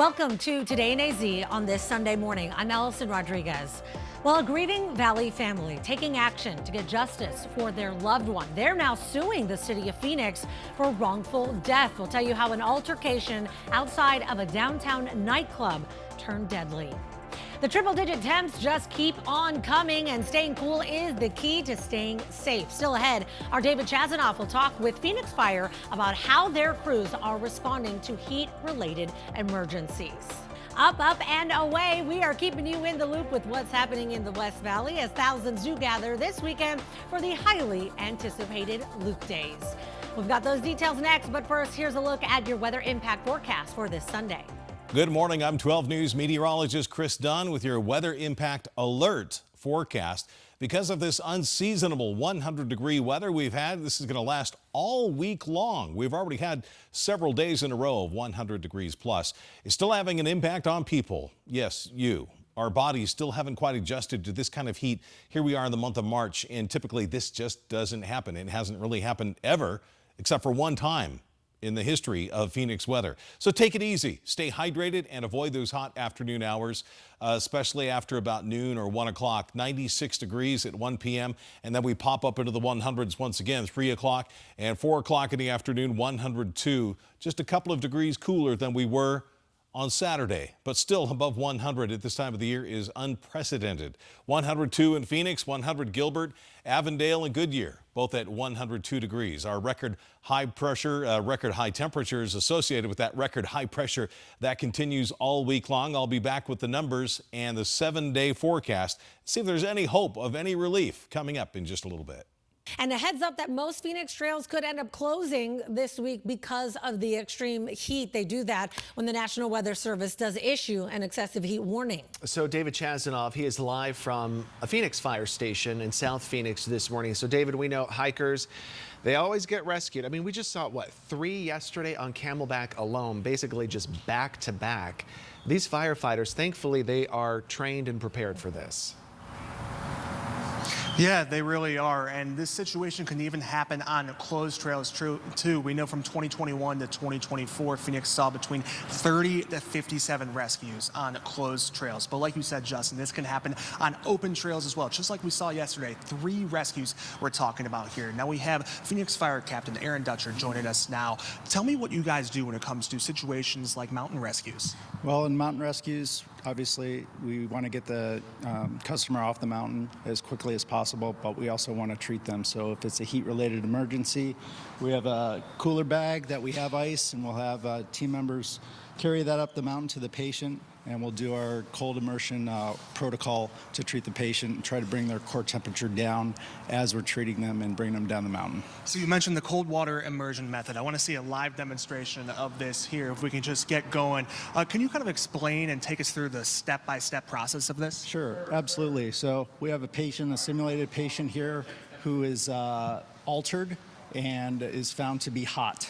Welcome to Today in AZ on this Sunday morning. I'm Allison Rodriguez. Well, a grieving Valley family taking action to get justice for their loved one. They're now suing the city of Phoenix for wrongful death. We'll tell you how an altercation outside of a downtown nightclub turned deadly. The triple-digit temps just keep on coming, and staying cool is the key to staying safe. Still ahead, our David Chazanoff will talk with Phoenix Fire about how their crews are responding to heat-related emergencies. Up, and away. We are keeping you in the loop with what's happening in the West Valley as thousands do gather this weekend for the highly anticipated Luke Days. We've got those details next, but first, here's a look at your weather impact forecast for this Sunday. Good morning. I'm 12 News meteorologist Chris Dunn with your weather impact alert forecast. Because of this unseasonable 100-degree weather we've had, this is going to last all week long. We've already had several days in a row of 100 degrees plus. It's still having an impact on people. Yes, you. Our bodies still haven't quite adjusted to this kind of heat. Here we are in the month of March, and typically this just doesn't happen. It hasn't really happened ever, except for one time in the history of Phoenix weather. So take it easy, stay hydrated, and avoid those hot afternoon hours, especially after about noon or 1 o'clock. 96 degrees at 1 p.m. and then we pop up into the 100s once again, 3 o'clock and 4 o'clock in the afternoon, 102. Just a couple of degrees cooler than we were on Saturday, but still above 100 at this time of the year is unprecedented. 102 in Phoenix, 100 Gilbert, Avondale, and Goodyear, both at 102 degrees. Our record high pressure, record high temperatures associated with that record high pressure, that continues all week long. I'll be back with the numbers and the 7-day forecast. See if there's any hope of any relief coming up in just a little bit. And a heads up that most Phoenix trails could end up closing this week because of the extreme heat. They do that when the National Weather Service does issue an excessive heat warning. So David Chazanoff, he is live from a Phoenix fire station in South Phoenix this morning. So David, we know hikers, they always get rescued. I mean, we just saw, what, 3 yesterday on Camelback alone, basically just back to back. These firefighters, thankfully, they are trained and prepared for this. Yeah, they really are. And this situation can even happen on closed trails too. We know from 2021 to 2024, Phoenix saw between 30 to 57 rescues on closed trails. But like you said, Justin, this can happen on open trails as well. Just like we saw yesterday, 3 rescues we're talking about here. Now we have Phoenix Fire Captain Aaron Dutcher joining us now. Tell me what you guys do when it comes to situations like mountain rescues. Well, in mountain rescues, obviously, we want to get the customer off the mountain as quickly as possible, but we also want to treat them. So if it's a heat-related emergency, we have a cooler bag that we have ice, and we'll have team members carry that up the mountain to the patient, and we'll do our cold immersion protocol to treat the patient and try to bring their core temperature down as we're treating them and bring them down the mountain. So you mentioned the cold water immersion method. I want to see a live demonstration of this here, if we can just get going. Can you kind of explain and take us through the step-by-step process of this? Sure, absolutely. So we have a patient, a simulated patient here, who is altered and is found to be hot.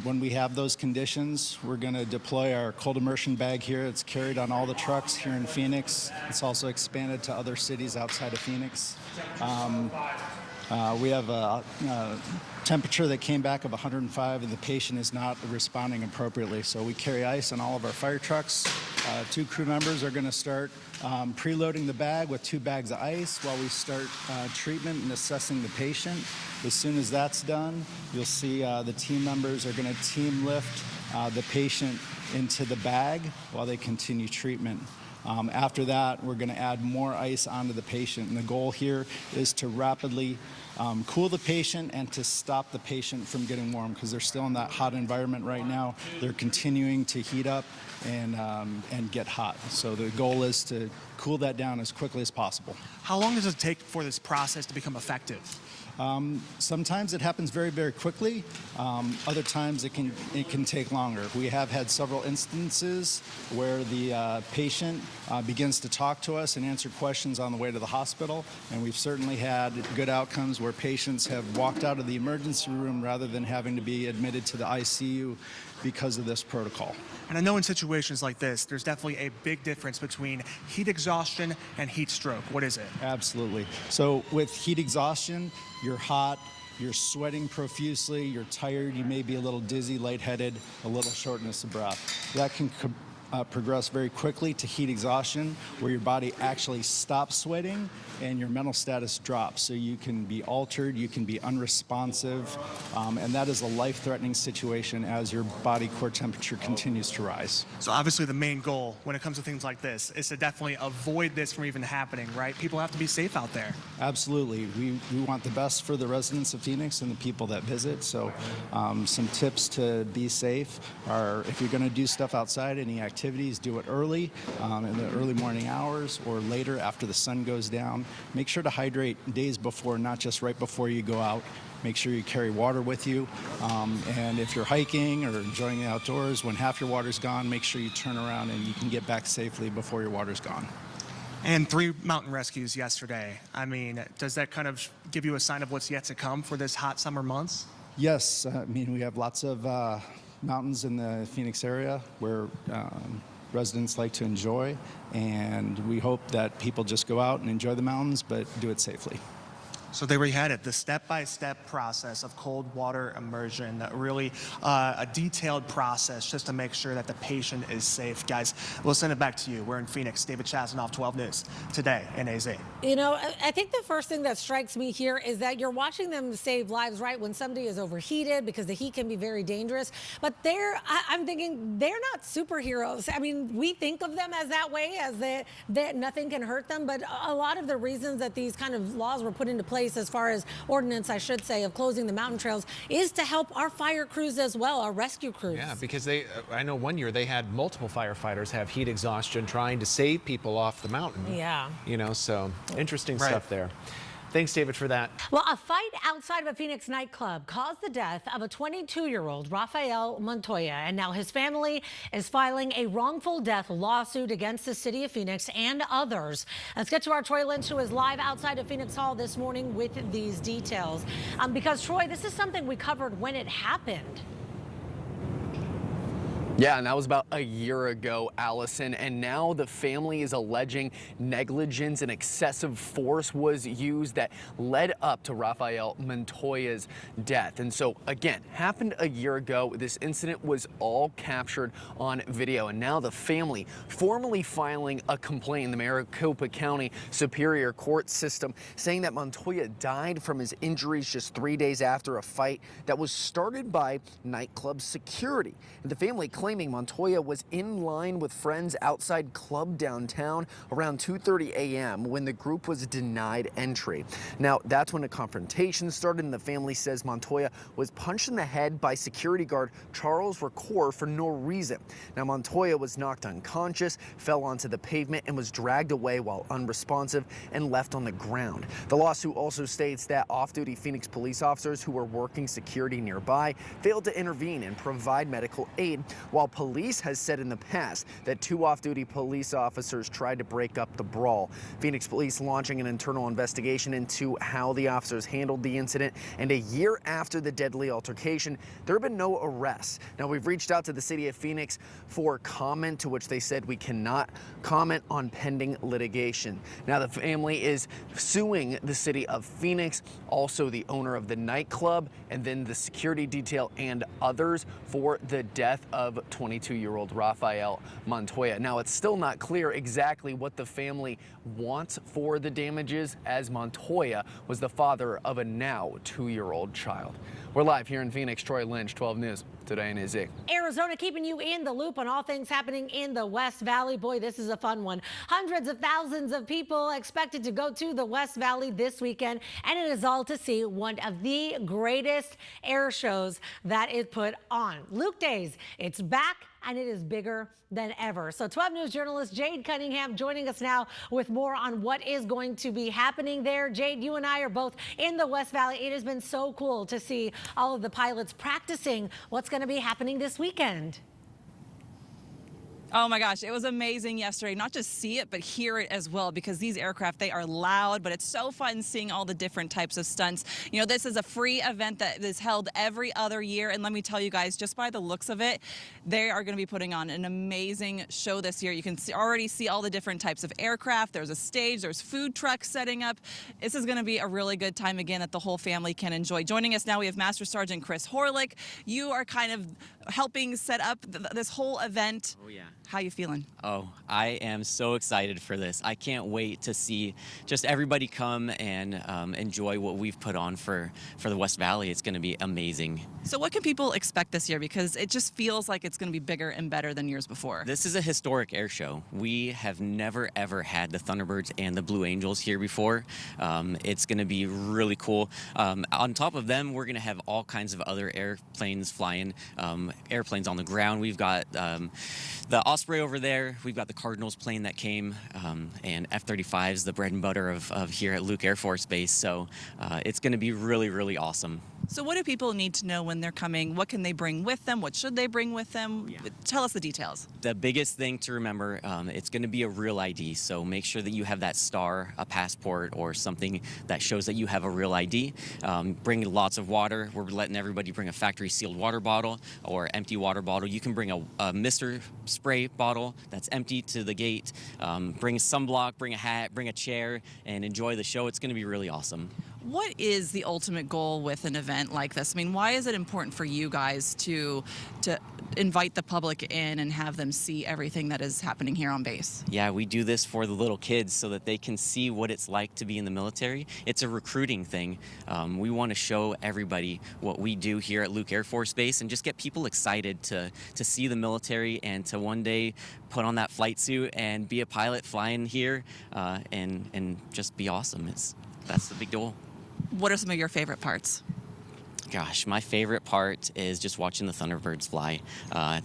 When we have those conditions, we're going to deploy our cold immersion bag here. It's carried on all the trucks here in Phoenix. It's also expanded to other cities outside of Phoenix. We have a temperature that came back of 105, and the patient is not responding appropriately. So we carry ice on all of our fire trucks. 2 crew members are going to start preloading the bag with 2 bags of ice while we start treatment and assessing the patient. As soon as that's done, you'll see the team members are going to team lift the patient into the bag while they continue treatment. After that, we're going to add more ice onto the patient, and the goal here is to rapidly cool the patient and to stop the patient from getting warm, because they're still in that hot environment right now. They're continuing to heat up and get hot. So the goal is to cool that down as quickly as possible. How long does it take for this process to become effective? Sometimes it happens very, very quickly. Other times it can take longer. We have had several instances where the patient begins to talk to us and answer questions on the way to the hospital, and we've certainly had good outcomes where patients have walked out of the emergency room rather than having to be admitted to the ICU because of this protocol. And I know in situations like this, there's definitely a big difference between heat exhaustion and heat stroke. What is it? Absolutely. So with heat exhaustion, you're hot, you're sweating profusely, you're tired, you may be a little dizzy, lightheaded, a little shortness of breath. That can progress very quickly to heat exhaustion, where your body actually stops sweating and your mental status drops. So you can be altered, you can be unresponsive, and that is a life-threatening situation as your body core temperature continues to rise. So obviously the main goal when it comes to things like this is to definitely avoid this from even happening, right? People have to be safe out there. Absolutely. We want the best for the residents of Phoenix and the people that visit. So some tips to be safe are, if you're going to do stuff outside, any activities, do it early, in the early morning hours or later after the sun goes down. Make sure to hydrate days before, not just right before you go out. Make sure you carry water with you. And if you're hiking or enjoying the outdoors, when half your water's gone, make sure you turn around and you can get back safely before your water's gone. And 3 mountain rescues yesterday. I mean, does that kind of give you a sign of what's yet to come for this hot summer months? Yes, I mean, we have lots of mountains in the Phoenix area where residents like to enjoy, and we hope that people just go out and enjoy the mountains, but do it safely. So there we had it, the step-by-step process of cold water immersion, really a detailed process just to make sure that the patient is safe. Guys, we'll send it back to you. We're in Phoenix. David Chasanoff, 12 News, today in AZ. You know, I think the first thing that strikes me here is that you're watching them save lives, right, when somebody is overheated, because the heat can be very dangerous. But I'm thinking they're not superheroes. I mean, we think of them as that way, as that nothing can hurt them. But a lot of the reasons that these kind of laws were put into place, as far as ordinance, I should say, of closing the mountain trails, is to help our fire crews as well, our rescue crews. Yeah, because I know one year they had multiple firefighters have heat exhaustion trying to save people off the mountain. Yeah. You know, so interesting stuff there. Thanks, David, for that. Well, a fight outside of a Phoenix nightclub caused the death of a 22-year-old Rafael Montoya, and now his family is filing a wrongful death lawsuit against the city of Phoenix and others. Let's get to our Troy Lynch, who is live outside of Phoenix Hall this morning with these details. Because, Troy, this is something we covered when it happened. Yeah, and that was about a year ago, Allison, and now the family is alleging negligence and excessive force was used that led up to Rafael Montoya's death. And so, again, happened a year ago. This incident was all captured on video, and now the family formally filing a complaint in the Maricopa County Superior Court system, saying that Montoya died from his injuries just 3 days after a fight that was started by nightclub security. And the family claiming Montoya was in line with friends outside club downtown around 2:30 a.m. when the group was denied entry. Now, that's when a confrontation started, and the family says Montoya was punched in the head by security guard Charles Ricord for no reason. Now, Montoya was knocked unconscious, fell onto the pavement, and was dragged away while unresponsive and left on the ground. The lawsuit also states that off-duty Phoenix police officers who were working security nearby failed to intervene and provide medical aid, while police has said in the past that 2 off-duty police officers tried to break up the brawl. Phoenix police launching an internal investigation into how the officers handled the incident, and a year after the deadly altercation, there have been no arrests. Now, we've reached out to the city of Phoenix for comment, to which they said we cannot comment on pending litigation. Now, the family is suing the city of Phoenix, also the owner of the nightclub, and then the security detail and others for the death of 22-year-old Rafael Montoya. Now, it's still not clear exactly what the family wants for the damages, as Montoya was the father of a now 2-year-old child. We're live here in Phoenix. Troy Lynch, 12 News, today in AZ. Arizona keeping you in the loop on all things happening in the West Valley. Boy, this is a fun one. Hundreds of thousands of people expected to go to the West Valley this weekend, and it is all to see one of the greatest air shows that is put on. Luke Days, it's back, and it is bigger than ever. So 12 News journalist Jade Cunningham joining us now with more on what is going to be happening there. Jade, you and I are both in the West Valley. It has been so cool to see all of the pilots practicing what's going to be happening this weekend. Oh my gosh, it was amazing yesterday. Not just see it, but hear it as well, because these aircraft, they are loud, but it's so fun seeing all the different types of stunts. You know, this is a free event that is held every other year, and let me tell you guys, just by the looks of it, they are going to be putting on an amazing show this year. You can already see all the different types of aircraft. There's a stage, there's food trucks setting up. This is going to be a really good time again that the whole family can enjoy. Joining us now, we have Master Sergeant Chris Horlick. You are kind of helping set up this whole event. Oh yeah. How you feeling? Oh, I am so excited for this. I can't wait to see just everybody come and enjoy what we've put on for the West Valley. It's going to be amazing. So what can people expect this year? Because it just feels like it's going to be bigger and better than years before. This is a historic air show. We have never ever had the Thunderbirds and the Blue Angels here before. It's going to be really cool. On top of them, we're going to have all kinds of other airplanes flying, airplanes on the ground. We've got the Osprey over there. We've got the Cardinals plane that came, and F-35s, the bread and butter of here at Luke Air Force Base. So it's going to be really, really awesome. So what do people need to know when they're coming? What can they bring with them? What should they bring with them? Yeah. Tell us the details. The biggest thing to remember, it's going to be a real ID. So make sure that you have that star, a passport, or something that shows that you have a real ID. Bring lots of water. We're letting everybody bring a factory sealed water bottle or empty water bottle. You can bring a Mr. Spray bottle that's empty to the gate. Bring sunblock, bring a hat, bring a chair, and enjoy the show. It's going to be really awesome. What is the ultimate goal with an event like this? I mean, why is it important for you guys to invite the public in and have them see everything that is happening here on base? Yeah, we do this for the little kids so that they can see what it's like to be in the military. It's a recruiting thing. We want to show everybody what we do here at Luke Air Force Base and just get people excited to see the military and to one day put on that flight suit and be a pilot flying here and just be awesome. That's the big goal. What are some of your favorite parts? Gosh, my favorite part is just watching the Thunderbirds fly.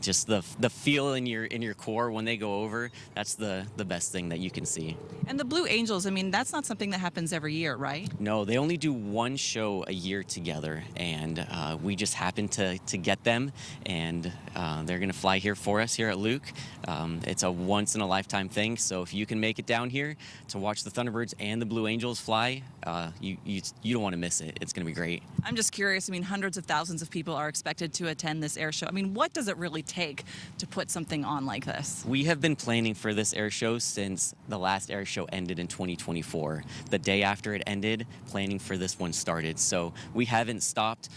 Just the feel in your core when they go over. That's the best thing that you can see. And the Blue Angels, I mean, that's not something that happens every year, right? No, they only do one show a year together, and we just happened to get them, and they're going to fly here for us here at Luke. It's a once-in-a-lifetime thing, so if you can make it down here to watch the Thunderbirds and the Blue Angels fly, you don't want to miss it. It's going to be great. I'm just curious. I mean, hundreds of thousands of people are expected to attend this air show. I mean, what does it really take to put something on like this? We have been planning for this air show since the last air show ended in 2024. The day after it ended, planning for this one started. So we haven't stopped.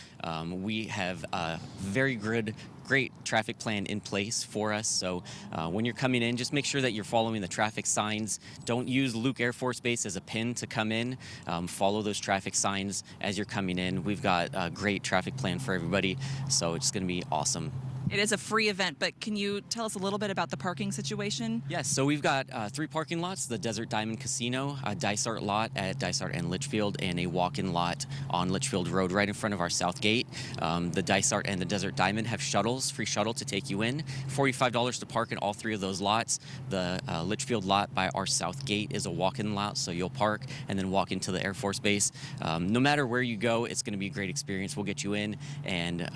We have a very great traffic plan in place for us. So when you're coming in, just make sure that you're following the traffic signs. Don't use Luke Air Force Base as a pin to come in. Follow those traffic signs as you're coming in. We've got a great traffic plan for everybody, so it's going to be awesome. It is a free event, but can you tell us a little bit about the parking situation? Yes, so we've got 3 parking lots, the Desert Diamond Casino, a Dysart lot at Dysart and Litchfield, and a walk-in lot on Litchfield Road right in front of our south gate. The Dysart and the Desert Diamond have shuttles, free shuttle to take you in. $45 to park in all 3 of those lots. The Litchfield lot by our south gate is a walk-in lot, so you'll park and then walk into the Air Force Base. No matter where you go, it's going to be a great experience. We'll get you in, and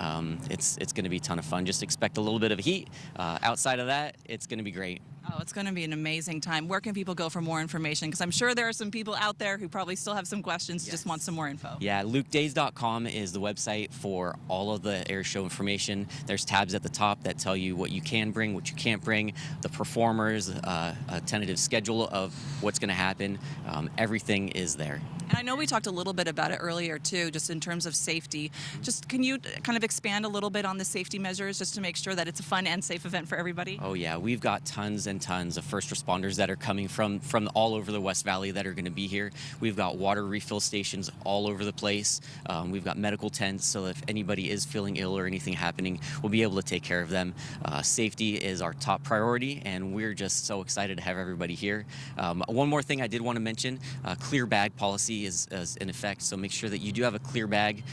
it's going to be a ton of fun. Just expect a little bit of heat. Outside of that, it's going to be great. Oh, it's going to be an amazing time. Where can people go for more information? Because I'm sure there are some people out there who probably still have some questions, just want some more info. Yeah, lukedays.com is the website for all of the air show information. There's tabs at the top that tell you what you can bring, what you can't bring, the performers, a tentative schedule of what's going to happen. Everything is there. And I know we talked a little bit about it earlier too, just in terms of safety. Just can you kind of expand a little bit on the safety measures just to make sure that it's a fun and safe event for everybody? Oh yeah, we've got tons and tons of first responders that are coming from all over the West Valley that are going to be here. We've got water refill stations all over the place. We've got medical tents, so if anybody is feeling ill or anything happening, we'll be able to take care of them. Safety is our top priority, and we're just so excited to have everybody here. One more thing I did want to mention, clear bag policy is in effect, so make sure that you do have a clear bag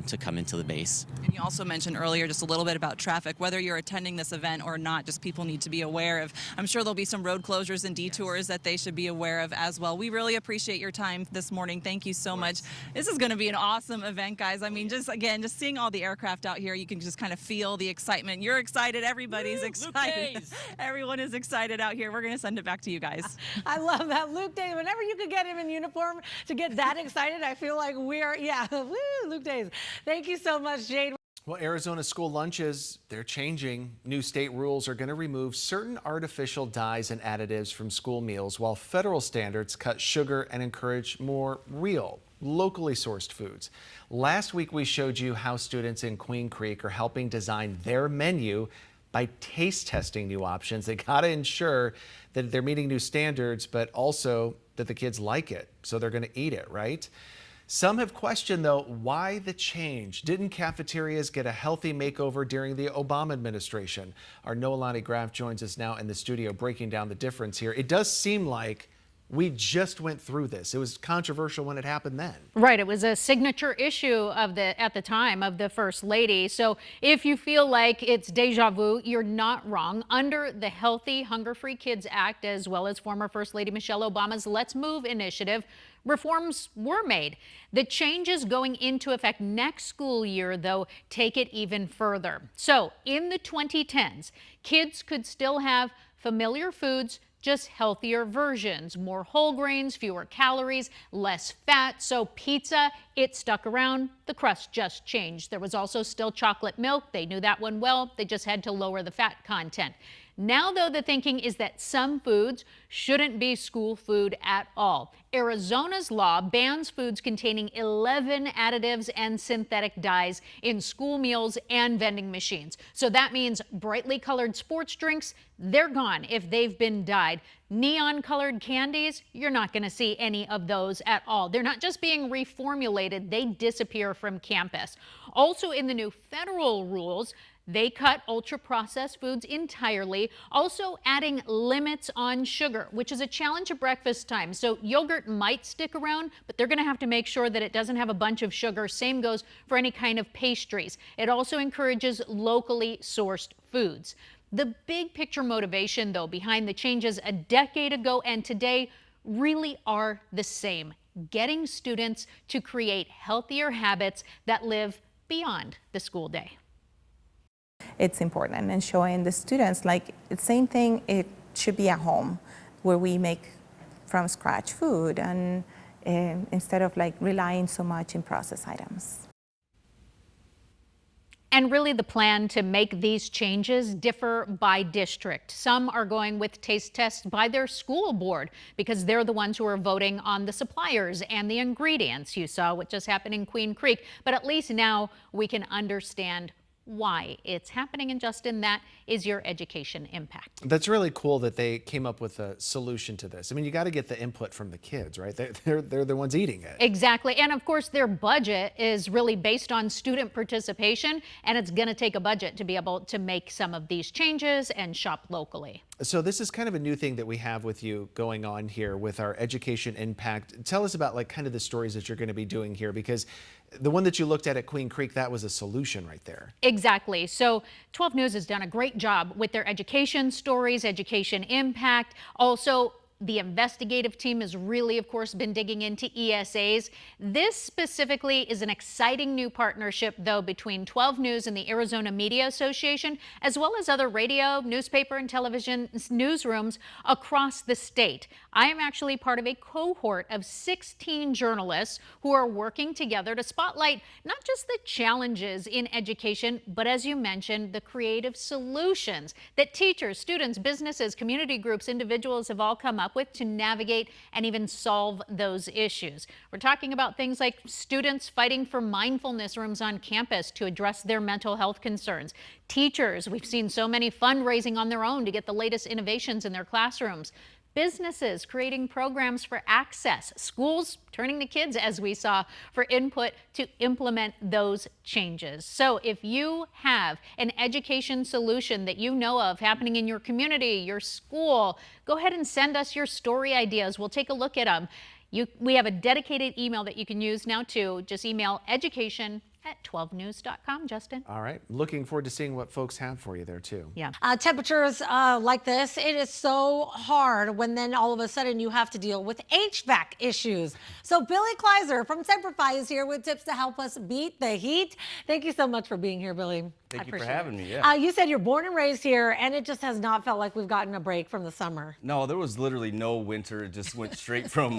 to come into the base. And you also mentioned earlier just a little bit about traffic, whether you're attending this event or not, just people need to be aware of. I'm I'm sure there'll be some road closures and detours that they should be aware of as well. We really appreciate your time this morning. Thank you so much. This is going to be an awesome event, guys. I mean, just seeing all the aircraft out here, you can just kind of feel the excitement. You're excited. Everybody's excited. Everyone is excited out here. We're going to send it back to you guys. I love that. Luke Days, whenever you could get him in uniform to get that excited, I feel like woo, Luke Days. Thank you so much, Jade. Well, Arizona school lunches, they're changing. New state rules are going to remove certain artificial dyes and additives from school meals, while federal standards cut sugar and encourage more real, locally sourced foods. Last week, we showed you how students in Queen Creek are helping design their menu by taste testing new options. They got to ensure that they're meeting new standards, but also that the kids like it, so they're going to eat it, right? Some have questioned, though, why the change? Didn't cafeterias get a healthy makeover during the Obama administration? Our Noelani Graff joins us now in the studio breaking down the difference here. It does seem like we just went through this. It was controversial when it happened then. Right. It was a signature issue at the time of the First Lady. So if you feel like it's deja vu, you're not wrong. Under the Healthy Hunger-Free Kids Act, as well as former First Lady Michelle Obama's Let's Move initiative, reforms were made. The changes going into effect next school year, though, take it even further. So in the 2010s, kids could still have familiar foods, just healthier versions, more whole grains, fewer calories, less fat. So pizza, it stuck around. The crust just changed. There was also still chocolate milk. They knew that one well. They just had to lower the fat content. Now, though, the thinking is that some foods shouldn't be school food at all. Arizona's law bans foods containing 11 additives and synthetic dyes in school meals and vending machines. So that means brightly colored sports drinks, they're gone if they've been dyed. Neon colored candies, you're not going to see any of those at all. They're not just being reformulated, they disappear from campus. Also in the new federal rules, they cut ultra-processed foods entirely, also adding limits on sugar, which is a challenge at breakfast time. So yogurt might stick around, but they're going to have to make sure that it doesn't have a bunch of sugar. Same goes for any kind of pastries. It also encourages locally sourced foods. The big picture motivation, though, behind the changes a decade ago and today really are the same: getting students to create healthier habits that live beyond the school day. It's important, and showing the students, like, the same thing, it should be at home where we make from scratch food, and instead of like relying so much in processed items. And really the plan to make these changes differ by district. Some are going with taste tests by their school board because they're the ones who are voting on the suppliers and the ingredients. You saw what just happened in Queen Creek, but at least now we can understand why it's happening. And Justin, that is your education impact. That's really cool that they came up with a solution to this. I mean, you got to get the input from the kids, right? They're the ones eating it. Exactly. And of course, their budget is really based on student participation, and it's going to take a budget to be able to make some of these changes and shop locally. So this is kind of a new thing that we have with you going on here with our education impact. Tell us about like kind of the stories that you're going to be doing here, because the one that you looked at Queen Creek, that was a solution right there. Exactly. So 12 News has done a great job with their education stories, education impact. Also, the investigative team has really, of course, been digging into ESAs. This specifically is an exciting new partnership, though, between 12 News and the Arizona Media Association, as well as other radio, newspaper, and television newsrooms across the state. I am actually part of a cohort of 16 journalists who are working together to spotlight not just the challenges in education, but as you mentioned, the creative solutions that teachers, students, businesses, community groups, individuals have all come up with to navigate and even solve those issues. We're talking about things like students fighting for mindfulness rooms on campus to address their mental health concerns. Teachers, we've seen so many fundraising on their own to get the latest innovations in their classrooms. Businesses creating programs for access. Schools turning to kids, as we saw, for input to implement those changes. So if you have an education solution that you know of happening in your community, your school, go ahead and send us your story ideas. We'll take a look at them. We have a dedicated email that you can use now too. Just email education at 12news.com, Justin. All right. Looking forward to seeing what folks have for you there, too. Yeah. Temperatures like this, it is so hard when then all of a sudden you have to deal with HVAC issues. So Billy Kleiser from Semperfi is here with tips to help us beat the heat. Thank you so much for being here, Billy. Thank you for having me. Yeah. You said you're born and raised here, and it just has not felt like we've gotten a break from the summer. No, there was literally no winter. It just went straight from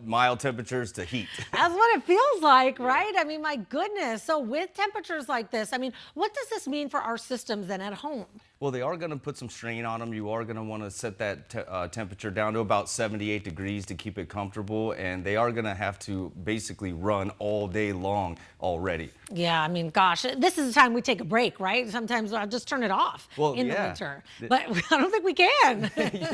mild temperatures to heat. That's what it feels like, right? I mean, my goodness. So with temperatures like this, I mean, what does this mean for our systems then at home? Well, they are going to put some strain on them. You are going to want to set that temperature down to about 78 degrees to keep it comfortable, and they are going to have to basically run all day long already. Yeah, I mean, gosh, this is the time we take a break, right? Sometimes I'll just turn it off in the winter, but I don't think we can.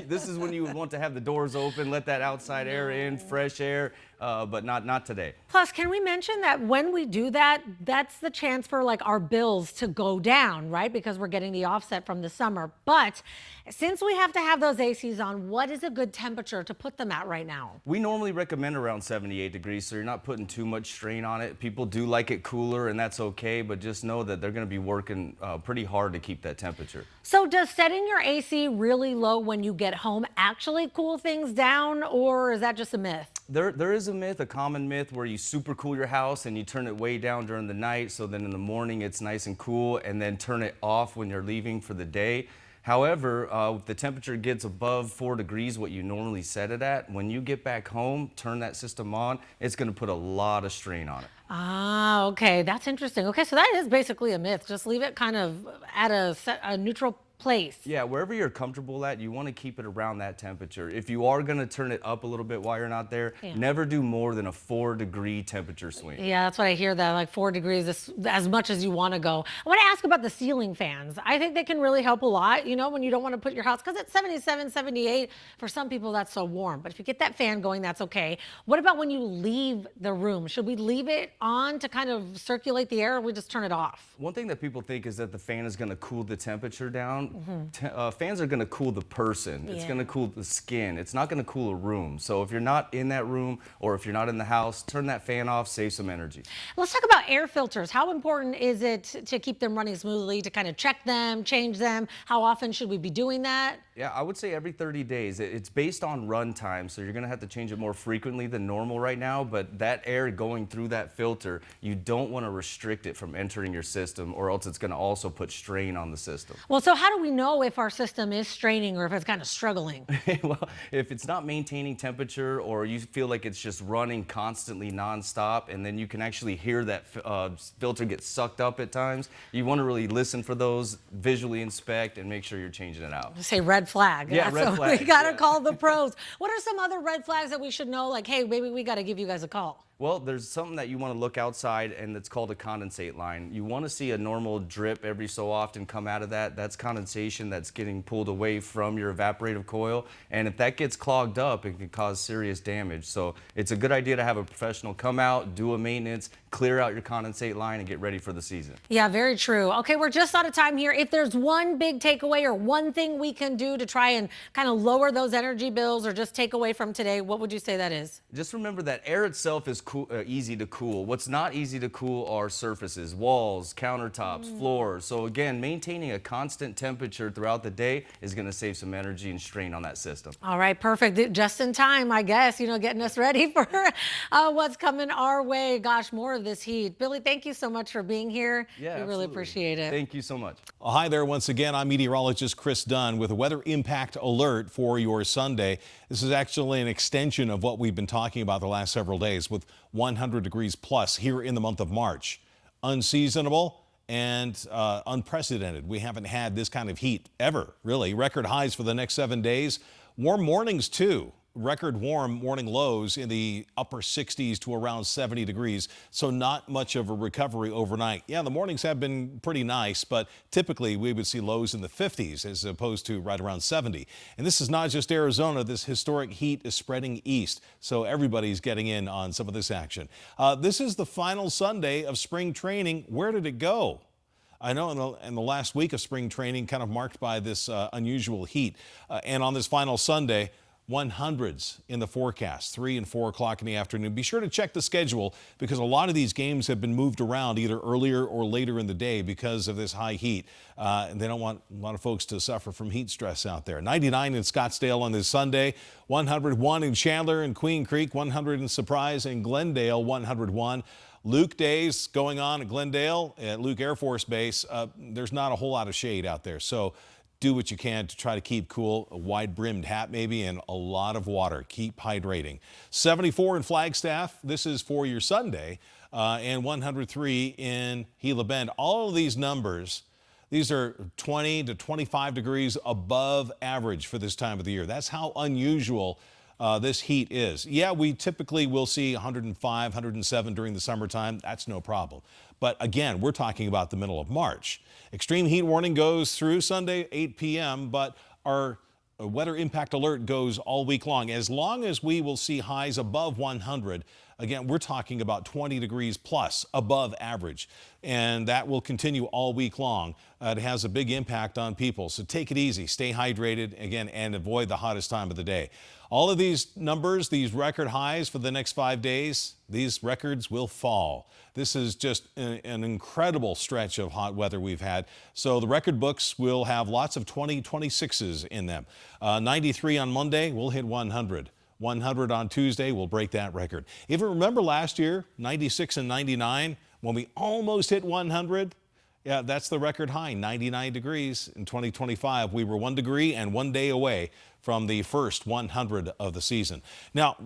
This is when you would want to have the doors open, let that outside air in, fresh air, but not today. Plus, can we mention that when we do that, that's the chance for like our bills to go down, right? Because we're getting the offset from the summer. But since we have to have those ACs on, what is a good temperature to put them at right now? We normally recommend around 78 degrees, so you're not putting too much strain on it. People do like it cooler, and that's okay, but just know that they're going to be working pretty hard to keep that temperature. So does setting your AC really low when you get home actually cool things down, or is that just a myth? There is a myth, a common myth, where you super cool your house and you turn it way down during the night, so then in the morning it's nice and cool, and then turn it off when you're leaving for the day. However, if the temperature gets above 4 degrees, what you normally set it at, when you get back home, turn that system on, it's going to put a lot of strain on it. Ah, okay, that's interesting. Okay, so that is basically a myth. Just leave it kind of at a neutral place. Yeah, wherever you're comfortable at, you want to keep it around that temperature. If you are going to turn it up a little bit while you're not there, never do more than a 4-degree temperature swing. Yeah, that's what I hear, that like 4 degrees is as much as you want to go. I want to ask about the ceiling fans. I think they can really help a lot, you know, when you don't want to put your house, because it's 77, 78. For some people, that's so warm. But if you get that fan going, that's okay. What about when you leave the room? Should we leave it on to kind of circulate the air, or we just turn it off? One thing that people think is that the fan is going to cool the temperature down. Fans are going to cool the person. It's going to cool the skin. It's not going to cool a room. So if you're not in that room, or if you're not in the house, turn that fan off, save some energy. Let's talk about air filters. How important is it to keep them running smoothly, to kind of check them, change them? How often should we be doing that? Yeah, I would say every 30 days. It's based on run time, so you're going to have to change it more frequently than normal right now, but that air going through that filter, you don't want to restrict it from entering your system, or else it's going to also put strain on the system. Well, so how do we know if our system is straining or if it's kind of struggling? Well, if it's not maintaining temperature, or you feel like it's just running constantly nonstop, and then you can actually hear that filter get sucked up at times, you want to really listen for those, visually inspect, and make sure you're changing it out. Say red flag. Yeah, red flag. We got to call the pros. What are some other red flags that we should know? Like, hey, maybe we got to give you guys a call. Well, there's something that you want to look outside, and it's called a condensate line. You want to see a normal drip every so often come out of that. That's condensation that's getting pulled away from your evaporative coil. And if that gets clogged up, it can cause serious damage. So it's a good idea to have a professional come out, do a maintenance, clear out your condensate line, and get ready for the season. Yeah, very true. Okay, we're just out of time here. If there's one big takeaway or one thing we can do to try and kind of lower those energy bills or just take away from today, what would you say that is? Just remember that air itself is easy to cool. What's not easy to cool are surfaces, walls, countertops, floors. So again, maintaining a constant temperature throughout the day is going to save some energy and strain on that system. All right, perfect. Just in time, I guess, you know, getting us ready for what's coming our way. Gosh, more of this heat. Billy, thank you so much for being here. Yeah, we really appreciate it. Thank you so much. Hi there once again. I'm meteorologist Chris Dunn with a weather impact alert for your Sunday. This is actually an extension of what we've been talking about the last several days, with 100 degrees plus here in the month of March. Unseasonable and unprecedented. We haven't had this kind of heat ever, really. Record highs for the next 7 days. Warm mornings, too. Record warm morning lows in the upper 60s to around 70 degrees. So not much of a recovery overnight. Yeah, the mornings have been pretty nice, but typically we would see lows in the 50s as opposed to right around 70. And this is not just Arizona. This historic heat is spreading east. So everybody's getting in on some of this action. This is the final Sunday of spring training. Where did it go? I know in the last week of spring training, kind of marked by this unusual heat. And on this final Sunday, 100s in the forecast, 3 and 4 o'clock in the afternoon. Be sure to check the schedule because a lot of these games have been moved around either earlier or later in the day because of this high heat. And they don't want a lot of folks to suffer from heat stress out there. 99 in Scottsdale on this Sunday, 101 in Chandler and Queen Creek, 100 in Surprise and Glendale, 101. Luke days going on at Glendale at Luke Air Force Base. There's not a whole lot of shade out there. So do what you can to try to keep cool. A wide-brimmed hat maybe and a lot of water. Keep hydrating. 74 in Flagstaff. This is for your Sunday. And 103 in Gila Bend. All of these numbers, these are 20 to 25 degrees above average for this time of the year. That's how unusual this heat is. Yeah, we typically will see 105, 107 during the summertime. That's no problem. But again, we're talking about the middle of March. Extreme heat warning goes through Sunday, 8 p.m., but our weather impact alert goes all week long. As long as we will see highs above 100, again, we're talking about 20 degrees plus above average, and that will continue all week long. It has a big impact on people, so take it easy, stay hydrated, again, and avoid the hottest time of the day. All of these numbers, these record highs for the next 5 days, these records will fall. This is just an incredible stretch of hot weather we've had. So the record books will have lots of 26s in them. 93 on Monday, we'll hit 100. 100 on Tuesday, we'll break that record. Even remember last year, 96 and 99, when we almost hit 100? Yeah, that's the record high, 99 degrees in 2025. We were 1 degree and 1 day away from the first 100 of the season. Now,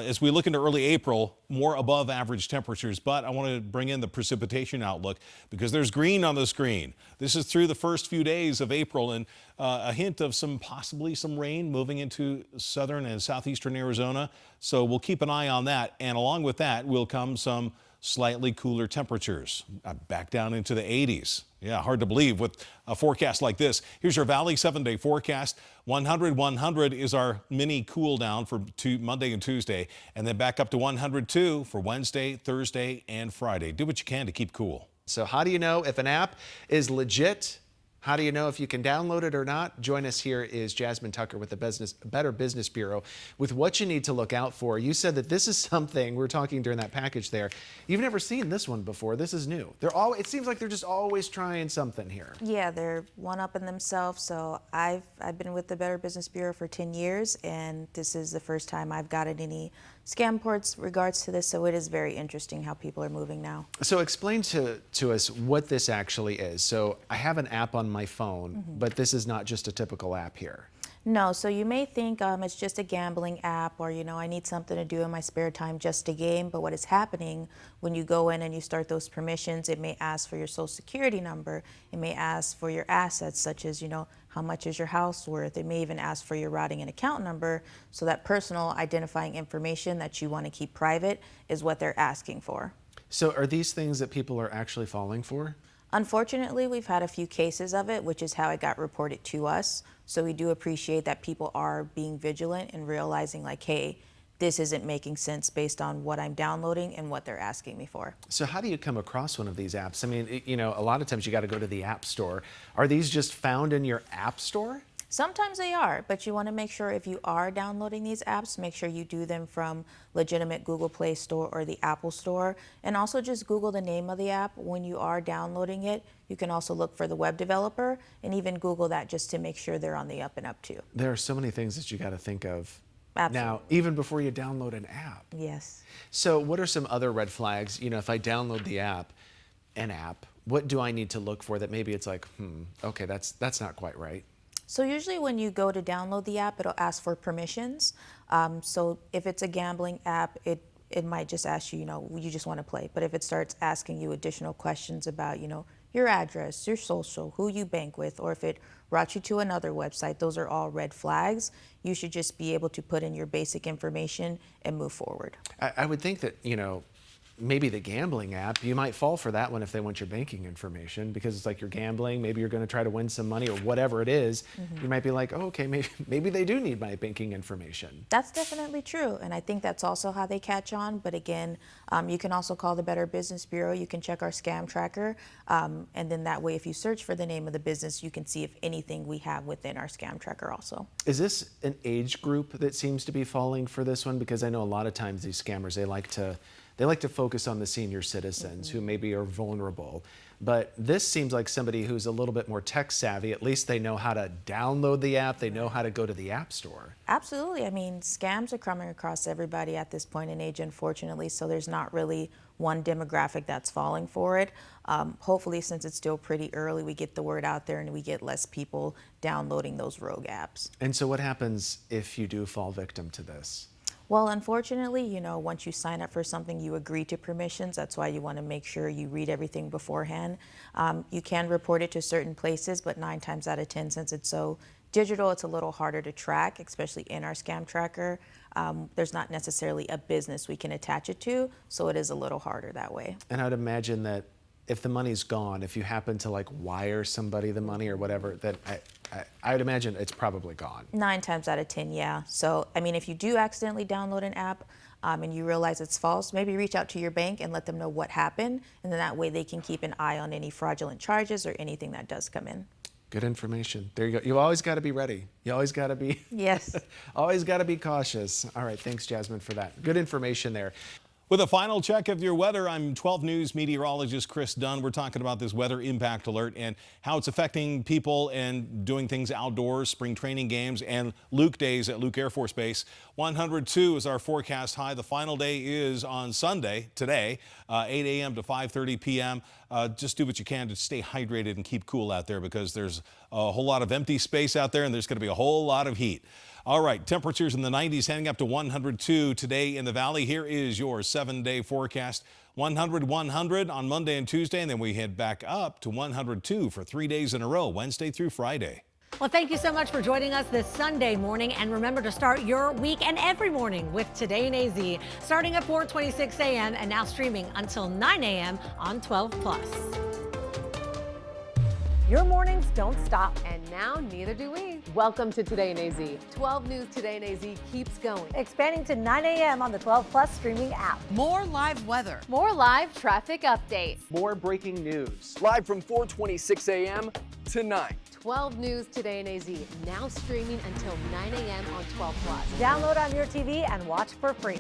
as we look into early April, more above average temperatures, but I want to bring in the precipitation outlook because there's green on the screen. This is through the first few days of April and a hint of possibly some rain moving into southern and southeastern Arizona. So we'll keep an eye on that. And along with that will come some slightly cooler temperatures back down into the 80s. Yeah, hard to believe with a forecast like this. Here's your Valley 7-day forecast. 100 is our mini cool down for Monday and Tuesday, and then back up to 102 for Wednesday, Thursday, and Friday. Do what you can to keep cool. So how do you know if an app is legit? How do you know if you can download it or not? Join us. Here is Jasmine Tucker with the Better Business Bureau with what you need to look out for. You said that this is something, we were talking during that package there, you've never seen this one before. This is new. It seems like they're just always trying something here. Yeah, they're one-upping themselves. So I've been with the Better Business Bureau for 10 years, and this is the first time I've gotten any scam reports regards to this, so it is very interesting how people are moving now. So explain to us what this actually is. So I have an app on my phone, but this is not just a typical app here. No, so you may think it's just a gambling app, or I need something to do in my spare time, just a game. But what is happening when you go in and you start those permissions, it may ask for your social security number. It may ask for your assets, such as how much is your house worth. It may even ask for your routing and account number. So that personal identifying information that you want to keep private is what they're asking for. So are these things that people are actually falling for? Unfortunately, we've had a few cases of it, which is how it got reported to us. So we do appreciate that people are being vigilant and realizing like, hey, this isn't making sense based on what I'm downloading and what they're asking me for. So how do you come across one of these apps? I mean, a lot of times you got to go to the app store. Are these just found in your app store? Sometimes they are, but you want to make sure if you are downloading these apps, make sure you do them from legitimate Google Play Store or the Apple Store. And also just Google the name of the app when you are downloading it. You can also look for the web developer and even Google that just to make sure they're on the up and up too. There are so many things that you got to think of. Absolutely. Now, even before you download an app. Yes. So what are some other red flags? If I download an app, what do I need to look for that maybe it's like, okay, that's not quite right? So usually when you go to download the app, it'll ask for permissions. So if it's a gambling app, it might just ask you, you just want to play. But if it starts asking you additional questions about, your address, your social, who you bank with, or if it routes you to another website, those are all red flags. You should just be able to put in your basic information and move forward. I would think that, maybe the gambling app, you might fall for that one if they want your banking information, because it's like you're gambling. Maybe you're going to try to win some money or whatever it is. You might be like, oh, okay, maybe they do need my banking information. That's definitely true, and I think that's also how they catch on. But again, you can also call the Better Business Bureau. You can check our scam tracker, and then that way, if you search for the name of the business, you can see if anything we have within our scam tracker also. Is this an age group that seems to be falling for this one? Because I know a lot of times these scammers, they like to focus on the senior citizens who maybe are vulnerable. But this seems like somebody who's a little bit more tech savvy. At least they know how to download the app. They know how to go to the app store. Absolutely. I mean, scams are coming across everybody at this point in age, unfortunately, so there's not really one demographic that's falling for it. Hopefully, since it's still pretty early, we get the word out there and we get less people downloading those rogue apps. And so what happens if you do fall victim to this? Well, unfortunately, you know, once you sign up for something, you agree to permissions. That's why you want to make sure you read everything beforehand. You can report it to certain places, but 9 times out of 10, since it's so digital, it's a little harder to track, especially in our scam tracker. There's not necessarily a business we can attach it to, so it is a little harder that way. And I'd imagine that if the money's gone, if you happen to like wire somebody the money or whatever, that I would imagine it's probably gone. 9 times out of 10, yeah. So, I mean, if you do accidentally download an app and you realize it's false, maybe reach out to your bank and let them know what happened, and then that way they can keep an eye on any fraudulent charges or anything that does come in. Good information. There you go. You always got to be ready. You always got to be. Yes. Always got to be cautious. All right. Thanks, Jasmine, for that. Good information there. With a final check of your weather, I'm 12 News meteorologist Chris Dunn. We're talking about this weather impact alert and how it's affecting people and doing things outdoors, spring training games, and Luke days at Luke Air Force Base. 102 is our forecast high. The final day is on Sunday, today, 8 a.m. to 5:30 p.m. Just do what you can to stay hydrated and keep cool out there, because there's a whole lot of empty space out there and there's going to be a whole lot of heat. All right, temperatures in the 90s heading up to 102 today in the valley. Here is your 7-day forecast. 100, 100 on Monday and Tuesday, and then we head back up to 102 for 3 days in a row, Wednesday through Friday. Well, thank you so much for joining us this Sunday morning. And remember to start your week and every morning with Today in AZ, starting at 4:26 a.m. and now streaming until 9 a.m. on 12+. Your mornings don't stop. And now neither do we. Welcome to Today in AZ. 12 News Today in AZ keeps going. Expanding to 9 a.m. on the 12+ streaming app. More live weather. More live traffic updates. More breaking news. Live from 4:26 a.m. to 9. 12 News Today in AZ, now streaming until 9 a.m. on 12+. Download on your TV and watch for free.